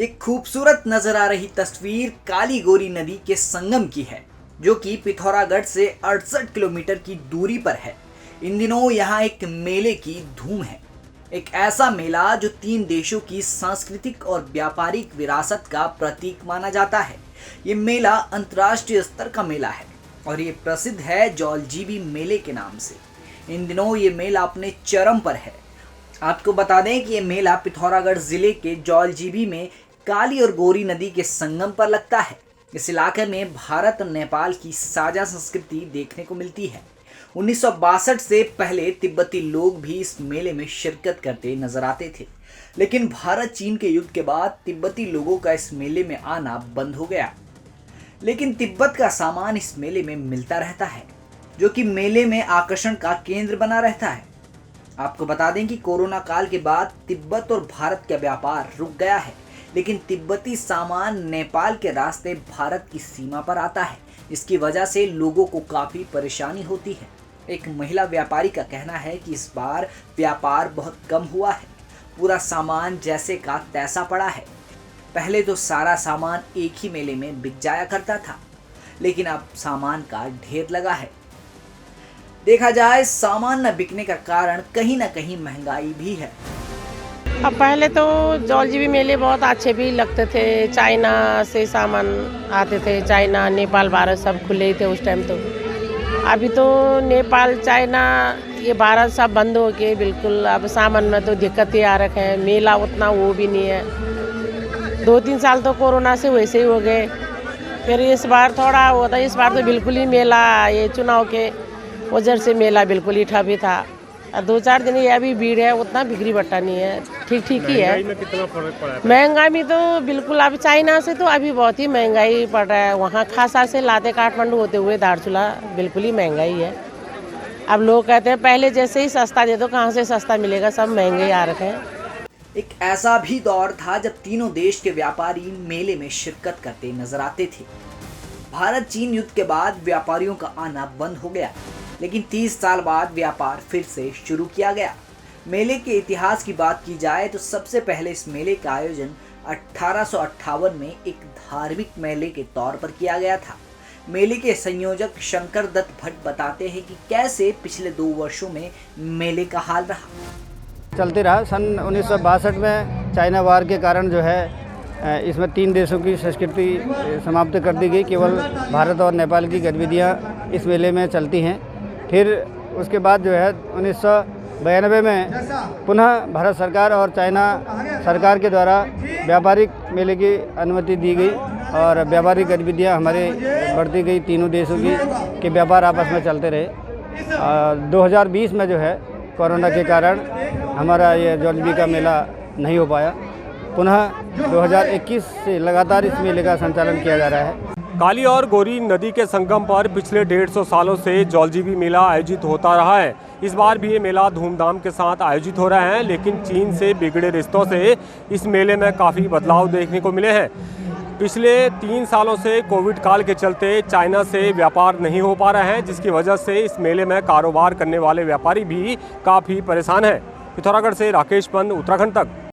एक खूबसूरत नजर आ रही तस्वीर काली गोरी नदी के संगम की है, जो कि पिथौरागढ़ से 68 किलोमीटर की दूरी पर है। इन दिनों यहाँ एक मेले की धूम है। एक ऐसा मेला जो 3 देशों की सांस्कृतिक और व्यापारिक विरासत का प्रतीक माना जाता है। ये मेला अंतर्राष्ट्रीय स्तर का मेला है और ये प्रसिद्ध है जौलजीबी मेले के नाम से। इन दिनों ये मेला अपने चरम पर है। आपको बता दें कि ये मेला पिथौरागढ़ जिले के जौलजीबी में काली और गोरी नदी के संगम पर लगता है। इस इलाके में भारत और नेपाल की साझा संस्कृति देखने को मिलती है। 1962 से पहले तिब्बती लोग भी इस मेले में शिरकत करते नजर आते थे, लेकिन भारत चीन के युद्ध के बाद तिब्बती लोगों का इस मेले में आना बंद हो गया। लेकिन तिब्बत का सामान इस मेले में मिलता रहता है, जो कि मेले में आकर्षण का केंद्र बना रहता है। आपको बता दें कि कोरोना काल के बाद तिब्बत और भारत का व्यापार रुक गया है, लेकिन तिब्बती सामान नेपाल के रास्ते भारत की सीमा पर आता है। इसकी वजह से लोगों को काफ़ी परेशानी होती है। एक महिला व्यापारी का कहना है कि इस बार व्यापार बहुत कम हुआ है। पूरा सामान जैसे का तैसा पड़ा है। पहले तो सारा सामान एक ही मेले में बिक जाया करता था, लेकिन अब सामान का ढेर लगा है। देखा जाए, सामान न बिकने का कारण कहीं ना कहीं महंगाई भी है। अब पहले तो जौलजीबी मेले बहुत अच्छे भी लगते थे। चाइना से सामान आते थे, चाइना नेपाल भारत सब खुले ही थे उस टाइम। तो अभी तो नेपाल चाइना ये भारत सब बंद हो गए बिल्कुल। अब सामान में तो दिक्कतें आ रखे हैं। मेला उतना वो भी नहीं है। 2-3 साल तो कोरोना से वैसे ही हो गए। फिर इस बार थोड़ा होता है। इस बार तो बिल्कुल ही मेला, ये चुनाव के वजह से मेला बिल्कुल ही ठप ही था। 2-4 दिन ये अभी भीड़ है, उतना बिक्री बट्टा नहीं है। ठीक ठीक ही है। महंगाई में कितना फर्क पड़ा है? महंगाई में तो बिल्कुल अब चाइना से तो अभी बहुत ही महंगाई पड़ रहा है। वहाँ खासा से लाते काठमांडू होते हुए धारचूला बिल्कुल ही महंगाई है। अब लोग कहते हैं पहले जैसे ही सस्ता दे दो, कहाँ से सस्ता मिलेगा, सब महंगे आ रखे हैं। एक ऐसा भी दौर था जब तीनों देश के व्यापारी मेले में शिरकत करते नजर आते थे। भारत चीन युद्ध के बाद व्यापारियों का आना बंद हो गया, लेकिन 30 साल बाद व्यापार फिर से शुरू किया गया। मेले के इतिहास की बात की जाए तो सबसे पहले इस मेले का आयोजन 1858 में एक धार्मिक मेले के तौर पर किया गया था। मेले के संयोजक शंकर दत्त भट्ट बताते हैं कि कैसे पिछले 2 वर्षों में मेले का हाल रहा। चलते रहा। सन 1962 में चाइना वार के कारण जो है इसमें 3 देशों की संस्कृति समाप्त कर दी गई। केवल भारत और नेपाल की गतिविधियाँ इस मेले में चलती हैं। फिर उसके बाद जो है 1992 में पुनः भारत सरकार और चाइना सरकार के द्वारा व्यापारिक मेले की अनुमति दी गई और व्यापारिक गतिविधियां हमारे बढ़ती गई। तीनों देशों की के व्यापार आपस में चलते रहे। 2020 में जो है कोरोना के कारण हमारा ये जौलजीबी का मेला नहीं हो पाया। पुनः 2021 से लगातार इस मेले का संचालन किया जा रहा है। काली और गोरी नदी के संगम पर पिछले 150 सालों से जौलजीबी मेला आयोजित होता रहा है। इस बार भी ये मेला धूमधाम के साथ आयोजित हो रहा है, लेकिन चीन से बिगड़े रिश्तों से इस मेले में काफ़ी बदलाव देखने को मिले हैं। पिछले 3 सालों से कोविड काल के चलते चाइना से व्यापार नहीं हो पा रहा है, जिसकी वजह से इस मेले में कारोबार करने वाले व्यापारी भी काफ़ी परेशान हैं। पिथौरागढ़ से राकेश पंत, उत्तराखंड तक।